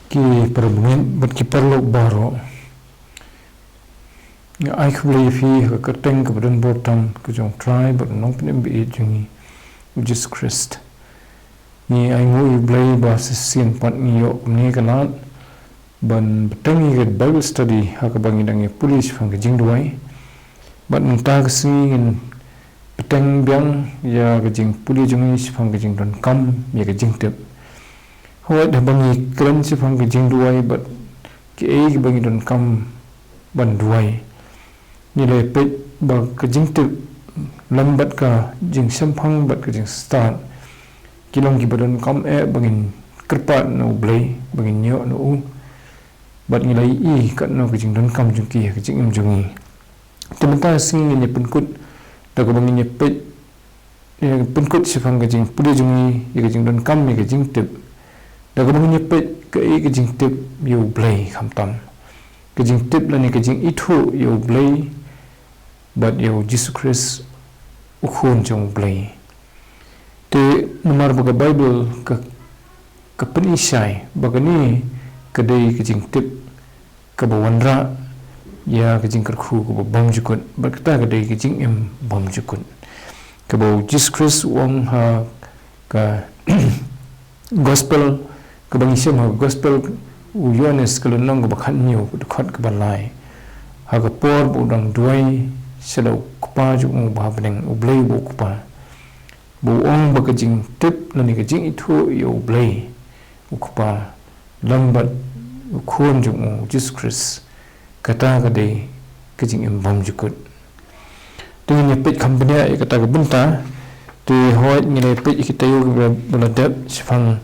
ki perbungin bat ki perlu baro ya ai khulei fi ka teng ka bran botam ka jong try but nong pnem bi jungi Jesus Christ ni ai ngui BLEI ba sin pat ni yo ni kana ban tangi ke Bible study ha ka bangi dangi police phang ka Jingduwai bat Mynta ka singin petang biang ya ka jing police jungi phang ka Jingdonkam ya ka Jingtip hoi da bangi kran si phang ka Jingduwai bat ki ai ka bangi Jingdonkam ban duwai ni le pe ba ka Jingtip lambat ka JINGSHEMPHANG bat ka JINGSTAD kilong gibadan kam bangin kerpat no BLEI bangin nyo no bat ngilai I kat no ka Jingdonkam jungki ka jingim jungi tementa sing ni penkut da ka bangin nyepet penkut sifang ka jing pudi jungi ya ka Jingdonkam ya ka Jingtip da ka bangin nyepet ka ka Jingtip yo BLEI khamtam ka Jingtip la ni ka jing ithu yo BLEI bat yo Jesus Christ ukhun jong BLEI te nomor baga Bible ka penisai bagani kadai ka Jingtip ka bawanra ya ka jing Kyrkhu ka bam jukun bakta kadai ka jing em bam jukun ka ba Jesus Christ wang ha ka gospel ka bangisem ha gospel u Yohanes ka lonong ka bakhan nyu ka khot ka balai ha ka por bu dang duwai selo kupa jung Phang Pdeng u BLEI bu kupa bu ong ba ka Jingtip na ni ka jing ithu yo BLEI u kupa lambat u khon jung Jesus Christ kata ka dei ka jing em bam jukut tu ni pet company kata ka bynta tu hoi ni le pet kita yo beladap sifang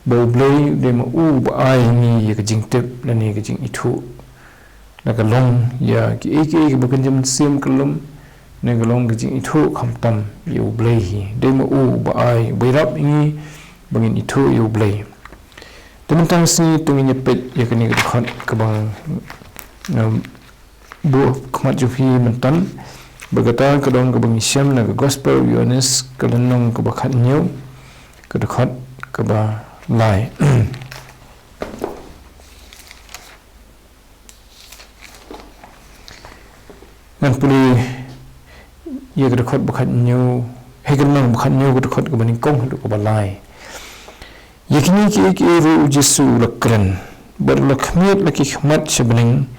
bu BLEI de ma u ba ai ni ka Jingtip na ni ka jing ithu na ka long ya ki ek ba kan jam sim kalum na ka long ka jing ithu khamtam yo BLEI hi de ma u ba ai bairap ni bangin ithu yo BLEI tementang si tungi nyepet ya kini ka khot ka bang bu khmat ju fi mentan bagata ka dong ka bang syam na ka gospel Yohanes ka lenong ka bakhat nyu ka khot ka ba lai nan puli ya ka khot bakhat nyu he ka nong bakhat nyu ka khot ka bani kong ka ba lai yakini ki ru Jesu lakran berlakmit laki khmat sebening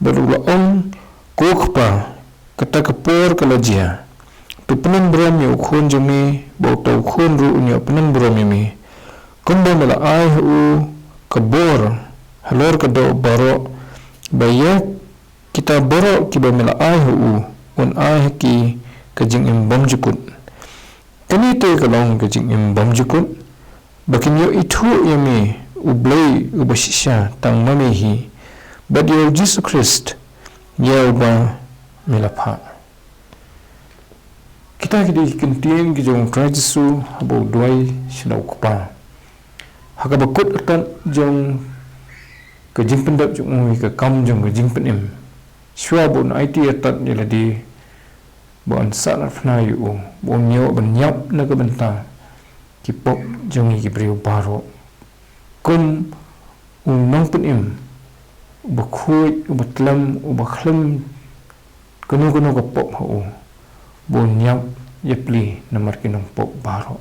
berulaong kokpa kata kapor kalajia tu penan beram yo khon jemi bau tau khon ru nyo penan beram mi komba mala ai hu kabor halor ka do baro baya kita baro ki ba mala ai hu on ai ki ka jing em bom jukut kani te ka long ka jing em bom jukut bakin yo itu yami u BLEI u basisha tang mami hi bad yo Jesus Christ ya ba milapha kita kidi kentien ki jong trajisu abo duwai sinau kupa haka bakut atan jong ka jingpendap jong ka kam jong ka jingpenim shwa bon IT atat ni ladi bon sana fna yu bon nyo ban nyap na ka benta ki pop jong ki brio baro kum nong penim bakhui batlam bakhlem kono ka pop ho bon nyap yepli namar ki nong pop baro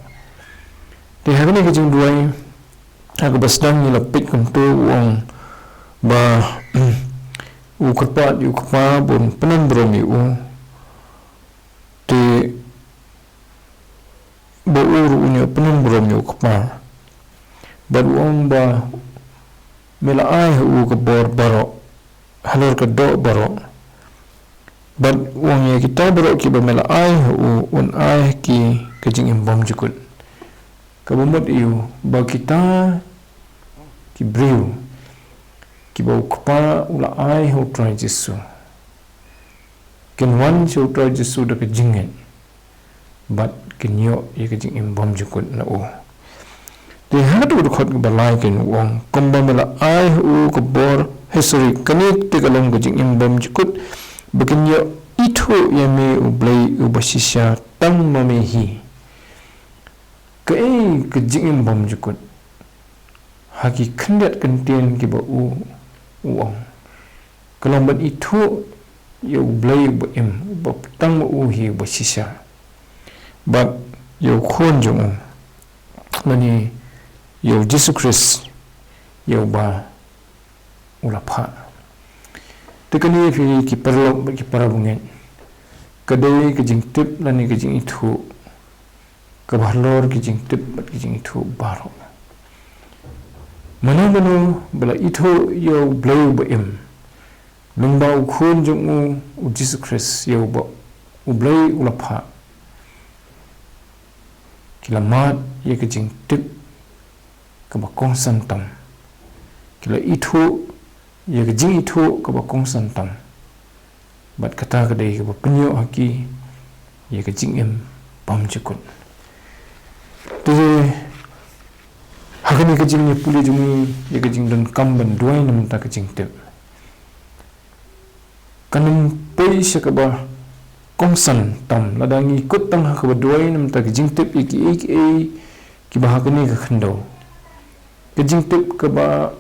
te hagni ki Jingduwai aga basdang ni lapit kum tu wong ba u kerpat yu kpa bon penan bromi u te ba uru unyo penan bromi u kpa ba wong ba mela ai u ka bor baro halor ka do baro ba wong ye kita baro ki ba mela ai u un ai ki ka jing em bom jukut ka bomot yu ba kita ki briu ki ba ukpa ula ai ho try Jesu ken wan chu try Jesu da ka jingen bat ken yo ye ka jing em bom jukut na u de hadu du khot ba lai ken wong komba mela ai u ka bor history kanik te ka long ka jing em bom jukut bakin yo itu yame u BLEI u basisha tang mame hi ka jing em bom jukut hagi kendat kentien ki ba uang kalau ban itu yo BLEI ba ba tang hi ba sisa ba yo khon jong mani yo Jesus Christ yo ba ulapha tekani fi ki perlo ki parabungen kadai ke jingtip lani ke jingithu ke halor ke jingtip ke jingithu baro manabano bala itu yo BLEI ba lungba khon jong Jesus Christ yo ba BLEI ulapha kilamat ye ke jingtip ke ba kong santam kila itu ye ke jing itu ke ba kong santam bat kata kedai ke ba penyo haki ye ke jing pam jikut tu hakani ke jing ni puli jumi ye ke Jingdonkam ban duwai nam ta ke Jingtip kanum pei se ke ba kong santam ladangi kut tang ke ba duwai nam ta ke Jingtip iki ki ba hakani ke khando ke Jingtip ke ba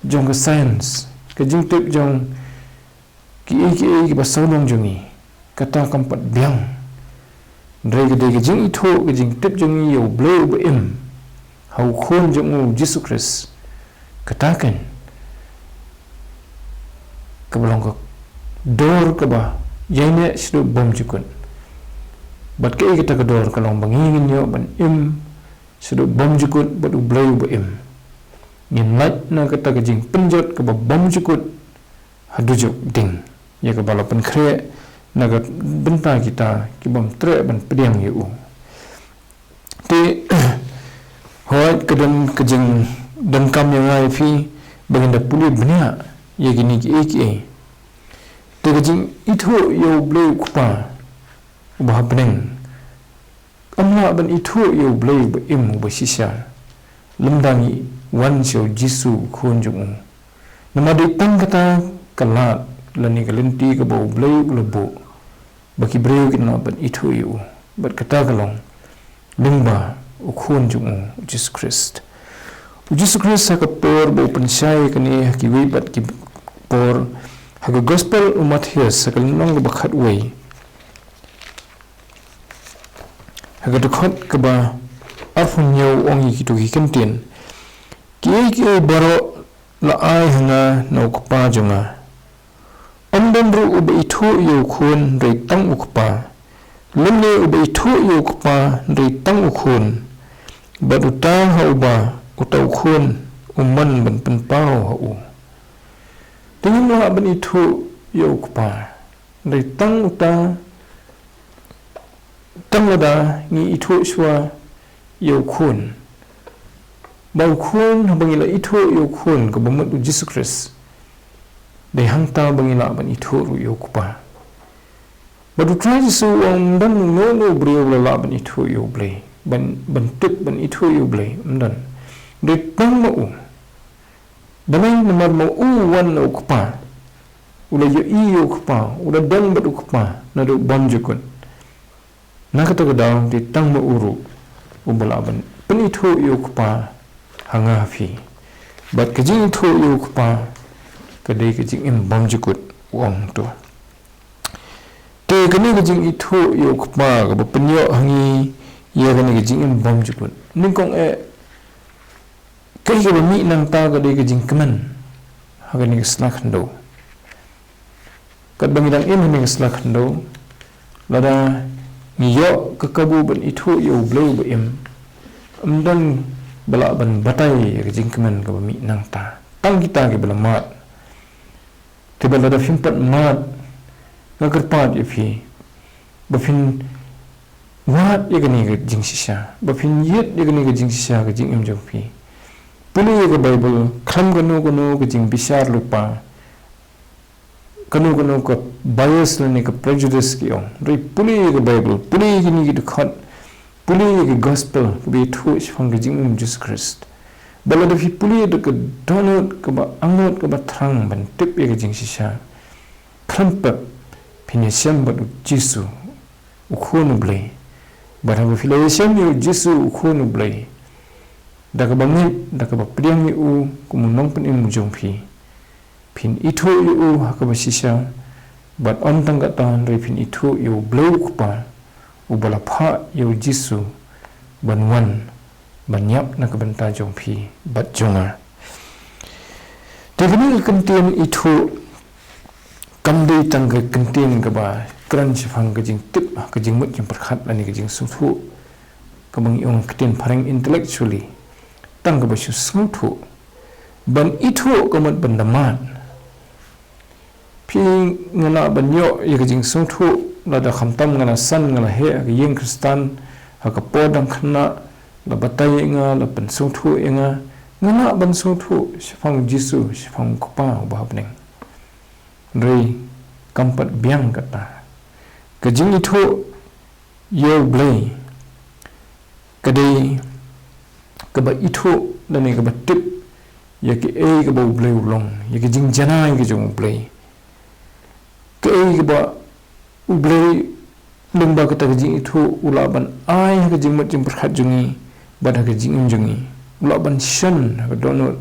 jong ke science ke Jingtip jong ki ba saulong jongi kata kampat biang dre ke jing itu ke Jingtip jongi yo BLEI ba hau khon jong Jesus Christ katakan ke belong ke dor ke ba yene sidu bom jukun bat ke kita ke dor kalong bangingin yo ban sidu bom jukut bat BLEI ba ngin lat na kata ke jing penjot ke ba bom jukut hadujuk ding ya ke balapan kre na ke bynta kita ki bom tre ban Pdeng yu ti hoat ke dan ke Jingdonkam yang ai fi baginda puli benia ya gini ki te ke jing itu yo BLEI kupa ba Pdeng amna ban itu yo BLEI ba ba sisa lemdangi wan show jisu khon jong nama de tang kata kalat lani kalenti ke bau BLEI lebo baki breu kina ban itu yu bat kata kalong lingba khon jong Jesus Christ ka por bo pensai kani kiwei bat ki por haga gospel umat hias sakal nong ba khat wei haga de khot ke ba afun yo ongi kitu ki kentien ki baro la ai hanga no kpa jonga ondendru ube itu yo khon rei tang ukpa lemne ube itu yo kpa rei tang ukhon baduta hauba utau khon umman ban penpau hau dengan la ban itu yo kpa rei tang uta tang lada ni itu swa yo khon bau khon bangila itu yo khon ke bamut Jesus Christ dei hangta bangila ban itu yo kupa badu try so dan no brio la ban itu yo BLEI ban tip ban itu yo BLEI dan de tang mau balai nomor mau wan no kupa ula yo kupa ula dan badu kupa na do bonjukun na kata kedang de tang mau uru ubala ban pen itu yo kupa hanga fi bat ke jing thu yu kpa kadai ke jing bom jukut wong tu te kani ke jing itu yu kpa ke penyo hangi ye kani ke jing bom jukut ningkong kai ke mi nang ta kadai ke jing keman hagani ke slakhndo kad bangidang ni ke slakhndo lada ngiyo ke kabu ban itu yu BLEI ba amdan bala ban batai ke jingkeman ke mi nang ta tang kita ke bala mat te bala da fimpat mat ngagar pat ye fi bafin wat ye gani ke jingshisha bafin yet ye gani ke jingshisha ke jingim jo fi puli ke bible kham gano ke jing bisar lupa kanu ke bias ne ke prejudice ki ong ri puli ke bible puli gini ke khot puli ke gospel be thuis phang ke jing Jesus Christ bala da fi puli de ke donut ke ba angot ke ba thrang ban tip ye ke jing shisha krampa pinyasham ba jisu ukhonu BLEI bara ba filasham ye jisu ukhonu BLEI da ka bangit da ka Pdeng yu kumun nong pen im jong phi phin ithu yu ha ka sisa bat om tang ka tan re phin ithu yu bleu kupa u bala pha yu jisu ban wan ban yap na ka banta jong phi bat jonga te kini kentien ithu kam dei tang ka kentien ka ba kran shimphang ka Jingtip ka jingmut jing perkhat ani ka jing suthu ka bang yong kentien pareng intellectually tang ka ba suthu ban ithu ka mat ban daman phi ngana ban yo ye ka jing suthu la da khamtam ngana san ngana he ka yeng kristan ha ka podang khna la batai nga la ban suthu nga ngana ban suthu shimphang jisu shimphang kupa ba Pdeng rei kampat biang kata ka jing ithu yo BLEI kadai ka ba ithu dane ka ba tip ya ki ka ba BLEI ulong ya ki jing janai ki jong BLEI ka ka ba BLEI lumba kata ka jing ithu ulaban ai ka jing mat jing perkhat jungi bad ka jing jungi ulaban shan ka donot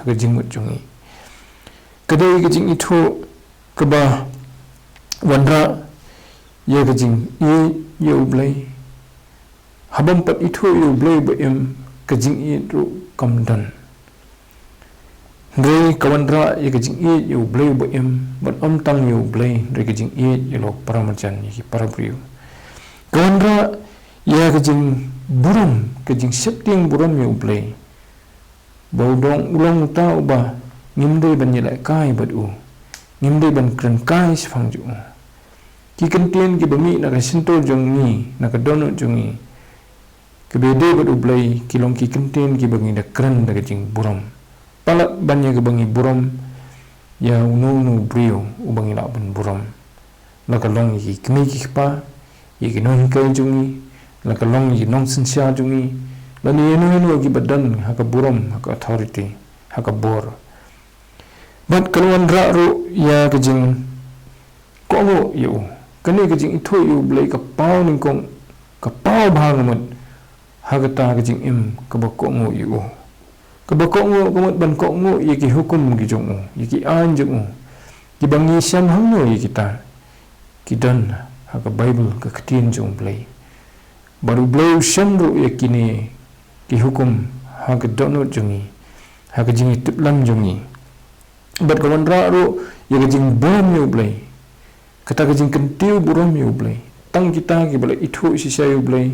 ka jing mat jungi kadai ka jing ithu ka ba wanra ya ka jing yo BLEI habam pat ithu yo BLEI ba em ka jing ru kam dan re ka wanra ya ka jing yo BLEI ba em ban om tang yo BLEI re ka jing yo lo paramajan ki parabriu ka wanra ya ka jing buram ka jing septing buram yo BLEI bau dong ulong ta ba ngimdei ban yela kai bat u ngimdei ban kran kai shphang ju ki kentien ki bami na ka sinto jong ni na ka donut jong ni ke bede bat u BLEI ki long ki kentien ki bangi da kran da ka jing buram palat bannya ke bangi buram ya unu brio u bangi la ban buram la ka long ki kmi ki pa ye ki non kai jong ni la ka long ki non sin sha jong ni la ni enu ki badan ha ka buram ha ka authority ha ka bor bat kalwan ra ru ya ka jing ko ngo yu kani ka jing ithu yu BLEI ka pau ning kong ka pau bhang mat ha ka ta ka jing im ka ba ko ngo yu ka ba ko ngo ko mat ban ko ngo ye ki hukum ki jong ye ki an jong ki bangi syam hang no ye kita ki dan ha ka bible ka ktin jong BLEI baru BLEI syam ru ye kini ki hukum ha ka donot jongi ha ka jing tip lam jongi bat ka wanra ru ye ka jing bom yo BLEI kata ka jing kentiu buram yo BLEI tang kita ki bala ithu sisa yo BLEI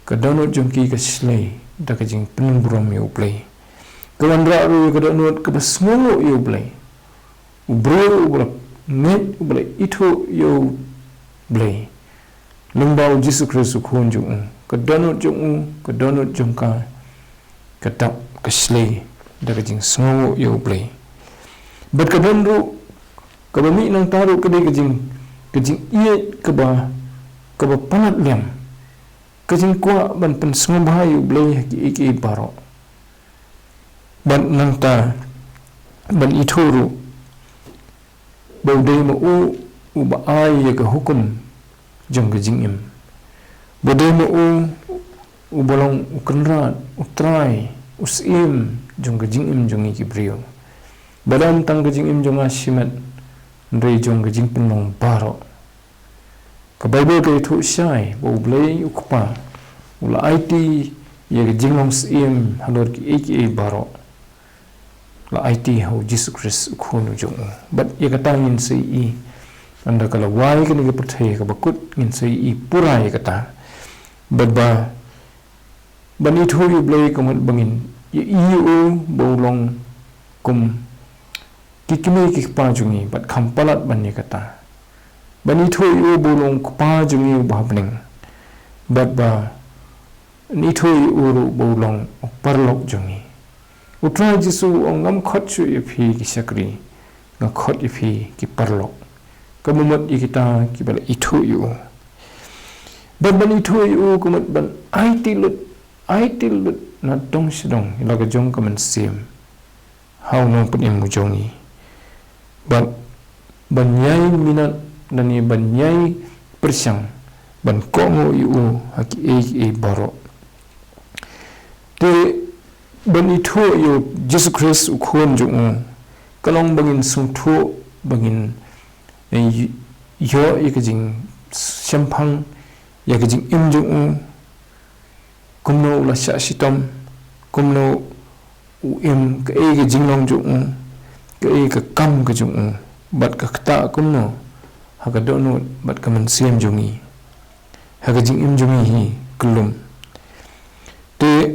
ka donot jongki ka slay da ka jing penung buram yo BLEI ka wanra ru ka donot ka basngo yo BLEI ubro bala net bala ithu yo BLEI lumbau jisu kristu khon jong ka donot jongka ka tap ka slay da ka jing sngo yo BLEI bat ka donru ka bami nang taru ka dei ka jing iet ka ba panat liam ka jing kwa ban pen sngewbha yo BLEI ki ki baro ban nang ta ban ithuru bau dei ma u ba ai ya ka hukum jong ka jing im ba dei ma u bolong u kanrat u trai u sim jong ka jing im jong ki brio balam tang ka jing im jong ashimat rei jong ka jing penong baro ka bible ka ithu shai bo BLEI ukpa ula IT ye ka jing long sim halor ki baro la IT ho jisu Christ khonu jong bat ye ka tangin sei I anda kala wai ka ni ka perthai ka bakut ngin sei I pura ye kata bat ba bani thu yu BLEI ka mat bangin ye u bo long kum kikime kikpa jungi bat khampalat bani kata bani thu yu bolong kpa jungi ba Pdeng bat ba ni thu yu bolong parlok jungi utra jisu ongam khot chu ye phi ki sakri nga khot ye phi ki parlok kamumat ye kita ki bala ithu yu bat bani thu yu kumat ban IT lut na dong sidong ila ka jong kaman sim how no put in mujongi ban banyai minat dan ye banyai persyang ban kongo yu haki baro te ban itho yo Jesus Christ ukhon jung kalong bangin sungtho bangin yo yakajing shemphang yakajing im jung kumno la sha shitom kumno im ka e ga jinglong jung ka e ka kam ka jung bat ka kta kumno haga dono bat ka man siam jungi haga jing im jungi hi kulum te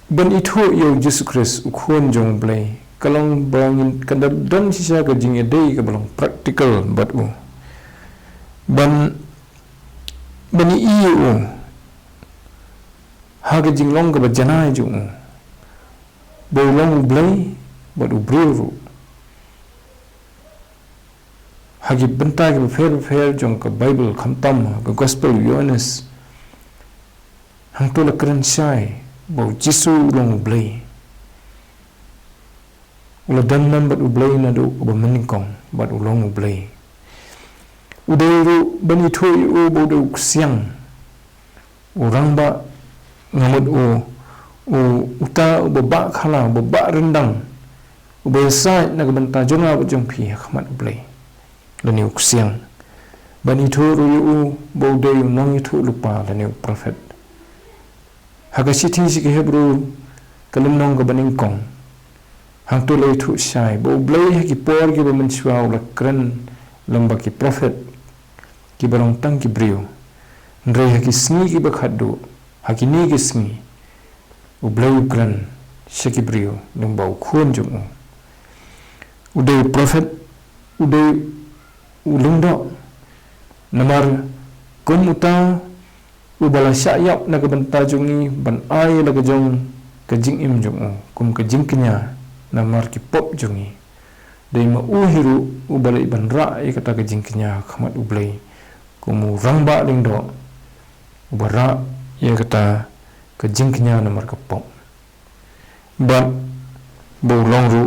ban itho yo Jesus Christ ukhon jong blei kalong bangin kadab dan sisa ka jing edei ka balong practical bat u ban bani iyo haga jing long ka bajana jung bo long blei bat u breru hagi bynta ka fair jong ka Bible khamtam ka gospel Yohanes hang to la kran sai bo Jisu long blei ula dannan bat u blei na do ba meningkong bat u long blei uderu bani tho u bo do siang orang ba ngamut u uta u ba khala ba rendang u ba sai na ka banta jonga ba jong phi khamat blei lani u siang bani tho ru u bo de u nong tho lupa lani u prophet hagasi si ke Hebrew kalim nong ka baningkong hang to lei thu sai bo blei ha ki por ki ba man chwa la kran lamba ki prophet ki barong tang ki brio ndre ha ki sngi ki ba khaddu ha ki ni ki sngi u blei kran shaki brio lamba u khon jung u de prophet u de u lungdo namar kumuta u bala syayap na ka banta jungi ban ai la ka jong ka jing im jung kum ka jing kenya namar ki pop jungi dei ma u hiru u bala ban ra e kata ka jing kenya khamat u blei kum rang ba ling do u bara ye kata ka jing kenya namar ka pop ba bo long ru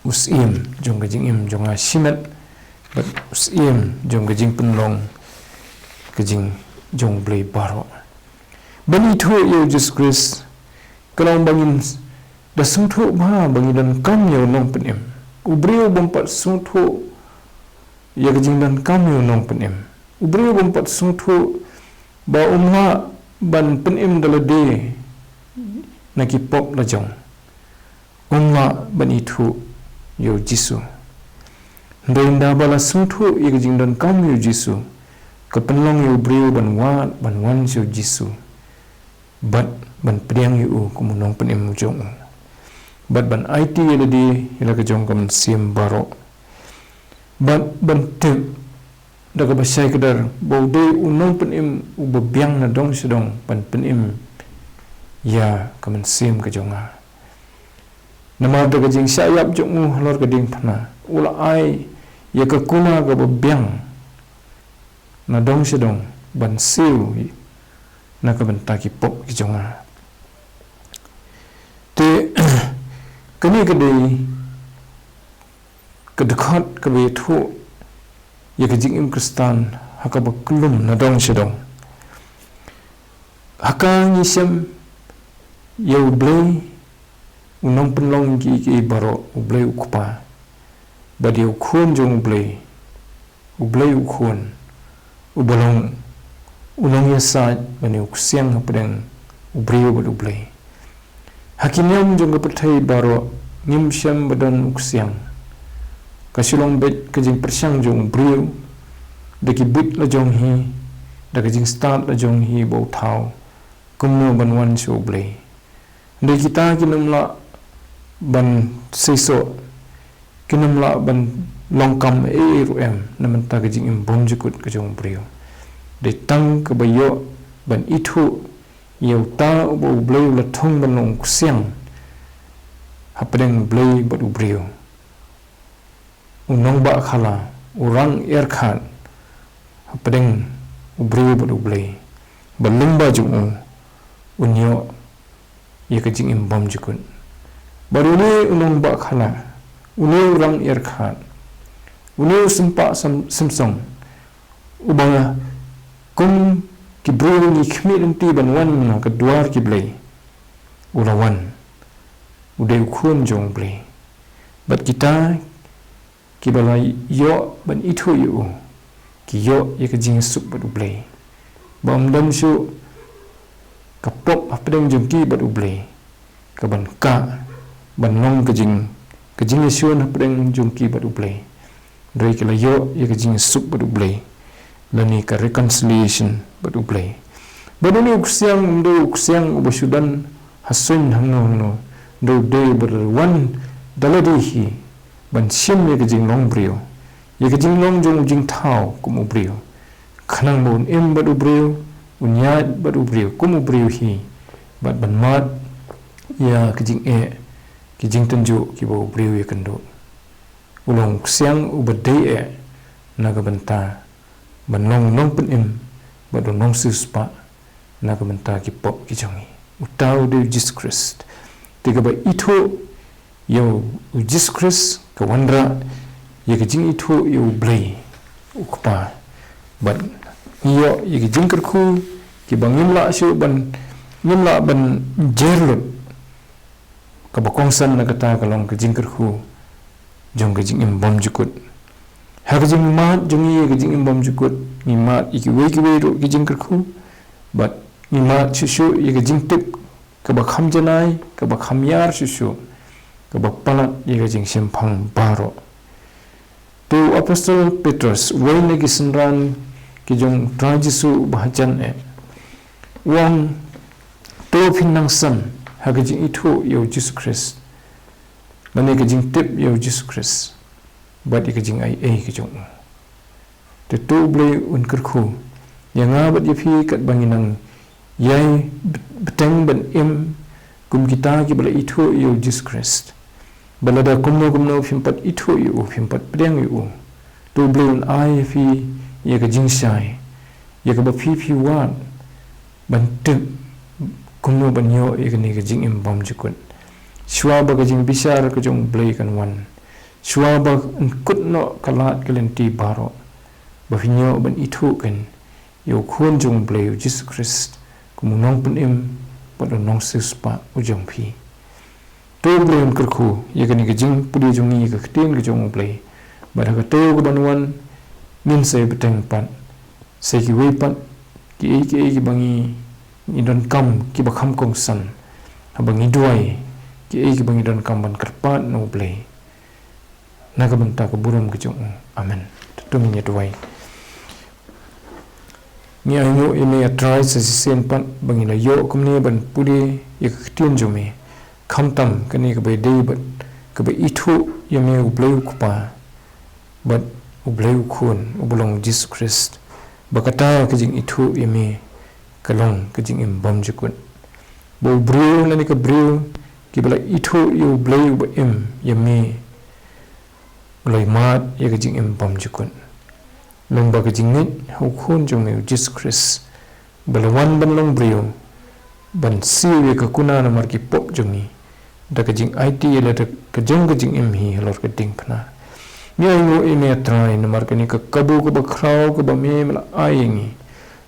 usim jong ka jing im jong a shimet ba usim jong ka jing penlong ka jing jong blei baro bani tho yo Jesus Christ kalong bangin da sungtho ba bangin dan kam yo nong penem ubreu bompat sungtho ya jing dan kam yo nong penem ubreu bompat sungtho ba umha ban penem dalade naki pop la jong umma bani tho yo jisu ndenda bala sungtho ya jing dan kam yo jisu kapenlong yu brio ban wan siu Jisu bat ban Pdeng yu kumunong penim jong bat ban IT yeladi ila ka jong kam sim baro bat ban te daga basai kadar baude unong penim u bebiang na dong sedong ban penim ya kam sim ka jonga nama daga jing syayap jong halor ka ding phana ula ai ya ka kuna ka bebiang na dong sedong ban siu na ka banta ki pop ki jonga te kani ka dei ka khot ka be thu ya ka jing im kristan haka ba kulum na dong sedong haka ni sem yo blei unong penlong ki baro u blei ukpa ba dia khon jong blei u khon ubalong ulong ya sa bani uksiang Pdeng ubrio bad ublei hakinyam jong pathai baro nim syam badan uksiang kasilong bet kajing persyang jong ubrio deki but la jong hi da kajing start la jong hi bo thau kumno banwan shu ublei de kita kinamla ban seso kinamla ban longkam ruem naman ta kajing im bom jikut ka jong brio de tang ka bayo ban ithu yeu ta bo blei la thong ban long siang hapdeng blei ba brio unong ba khala urang khan hapdeng brio ba blei balung ba jung unyo ye kajing im bom jikut barune unong ba khala unu rang khan unu sempa samsung ubanga kum ki brio ni khmi ti ban wan na ka duar ki blei ulawan udeu khun jong blei bat kita ki balai yo ban ithu yu ki yo ye ka jing sup bat blei bam dam shu ka pop apdeng jong ki bat blei ka ban ka ban long ka jing shun apdeng jong ki bat blei dei ki la yo ye ka jing sup bat blei lani ka reconciliation bat blei badani uksiang ubasudan hasun hangno do de ber wan daladi hi ban shim ye ka jing long brio ye ka jing long jong jing thao kumu brio khanang bon em badu brio unyat badu brio kumu brio hi bat ban mat ya ka jing ki jing tanju ki bo brio ye kando ulong siang ubadai naga banta ban long pen em badu nong suspa naga banta ki pop ki jongi utau de Jesus Christ tiga ba itu yo Jesus Christ ka wandra ye ka jing itu yo blei ukpa ban yo ye ka jing Kyrkhu ki bangim la shu ban nimla ban jerlut ka bakongsan na kata kalong ka jing Kyrkhu jong ka jing imbom jukut ha ka jing mat jong ye ka jing imbom jukut ni mat kiwei ro ki jing Kyrkhu but ni mat shu ye ka Jingtip ka bakham janai ka bakham yar shu ka bakpalat ye ka JINGSHEMPHANG baro to Apostle Petrus wayne ki sinran ki jong trajisu bahajan wang to phinang san ha ka jing itu yo Jesus Christ lani ka Jingtip yo Jesus Christ bat ye ka jing ai ka jong te to blei un Kyrkhu yanga bat ye phi kat banginang yai beteng ban im kum kita ki bala itu yo Jesus Christ balada kumno phimpat itu yo phimpat Pdeng yo to blun ai fi ye ka jingshai ye ka ba phi wan ban tu kumno ban yo ye ka ni ka jing im bom jukun shwa ba ka jing bisar ka jong blei kan wan shwa ba kut no kalat kalenti baro ba finyo ban itu kan yo khun jong blei Jesus Christ kumunong pen im pada nong sispa ujong phi to blem Kyrkhu ye ka ni ka jing pudi jong ni ka khtin ka jong blei bara ka to ka banwan nin se beteng pan se ki wei pan ki bangi ni don kam ki bakham kong san ha bangi duwai ki bangi don kam ban karpat no blei na ka banta ka buram ka jong amen to mi duwai ni ayo ime try sa sen pan bangila yo kumne ban pudi ye khtin jome khamtam kani ka be dei bat ka be ithu yeme ubleu kupa bat ubleu khun ubulong Jesus Christ bakata ka jing ithu yeme kalong ka jing im bom jukun bo brio nani ka brio ki bala ithu yo ubleu ba im yeme ulai mat ye ka jing im bom jukun lomba ka jingit hukun jong Jesus Christ balawan ban long brio ban siwe ka kuna na mar ki pop jongi da ka jing IT la da ka jong ka jing im hi halor ka ding phna mi ai ngo ime trai na mar ka ni ka kabu ka ba khrau ka ba me mala ai ngi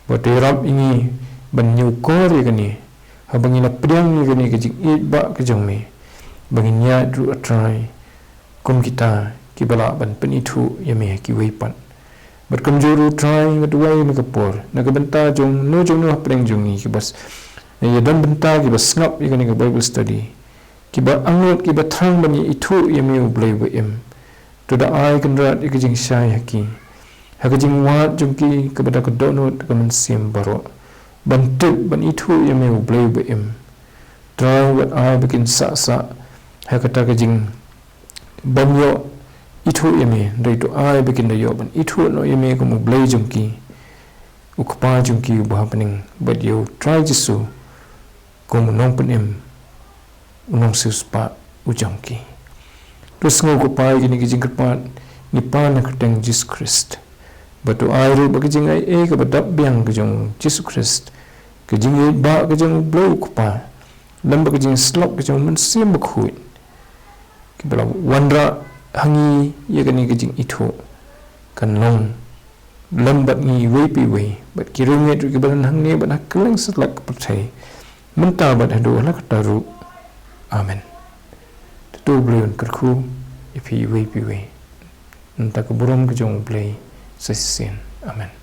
ba te rap ingi ban nyu ko re ka ni ha bangi na Pdeng ni ka ni ka jing it ba ka jong me bangi nya dru trai kum kita ki bala ban pani thu yame ki wei pan berkamjuru try ngadwai nakapor nakabenta jong no Pdeng jong ni kibas ya dan benta kibas ngap ikani ka Bible study kiba angot kiba thang bani itu yemi blei ba em to da ai kanrat ikajing shai haki hakajing wat jong ki kabada ka donot ka man sim baro bantu ban itu yemi blei ba em try what I begin sa hakata kajing bamyo itu yeme dai to ai bikin da yoban itu no yeme ko mu blei jungki ukpa jungki ba happening but you try jisu ko mu nong penim unong suspa ujangki to sngo ko pai gini ki jingkat ni pa na kateng Jesus Christ but to ai ru ba ki jing ai ka ba dab biang ka jong Jesus Christ ka jing ba ka jong blei ukpa lam ba ka jing slop ka jong man sim ba khu ki bala wandra hangi ye ka ni ka jing itu kan long lambat ngi wei pi wei bat kirunge tu kibalan hang ni bat hakling setlak percaya Mynta bat hadu ala kataru amen tu beliun Kyrkhu ipi wei pi wei entah keburum ke Jong BLEI sesien amen.